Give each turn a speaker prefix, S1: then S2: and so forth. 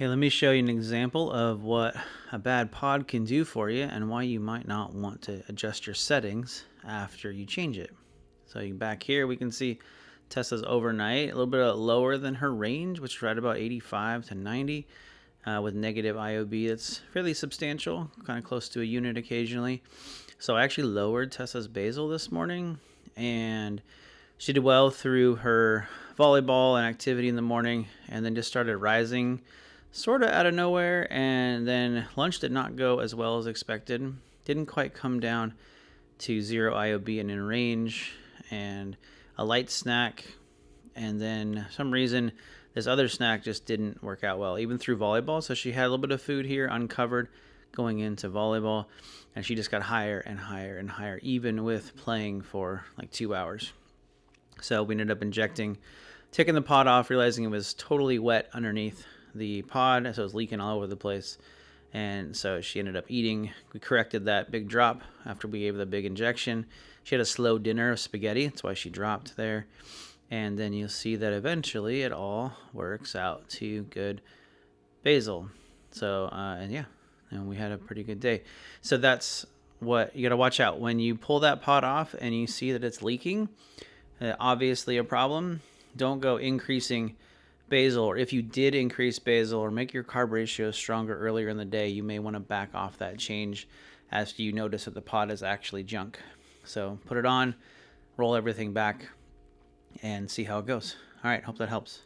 S1: Hey, let me show you an example of what a bad pod can do for you and why you might not want to adjust your settings after you change it. So back here, we can see Tessa's overnight, a little bit lower than her range, which is right about 85 to 90 with negative IOB. That's fairly substantial, kind of close to a unit occasionally. So I actually lowered Tessa's basal this morning, and she did well through her volleyball and activity in the morning, and then just started rising sort of out of nowhere. And then lunch did not go as well as expected. Didn't quite come down to 0 IOB and in range, and a light snack. And then some reason this other snack just didn't work out well, even through volleyball. So she had a little bit of food here uncovered going into volleyball, and she just got higher and higher and higher, even with playing for like 2 hours. So we ended up taking the pod off, realizing it was totally wet underneath the pod, so it was leaking all over the place. And so she ended up eating. We corrected that big drop after we gave the big injection. She had a slow dinner of spaghetti, that's why she dropped there. And then you'll see that eventually it all works out to good basal. So, and we had a pretty good day. So that's what you got to watch out when you pull that pod off and you see that it's leaking. Obviously a problem. Don't go increasing basal, or if you did increase basal or make your carb ratio stronger earlier in the day, you may want to back off that change as you notice that the pod is actually junk. So put it on, roll everything back, and see how it goes. All right, hope that helps.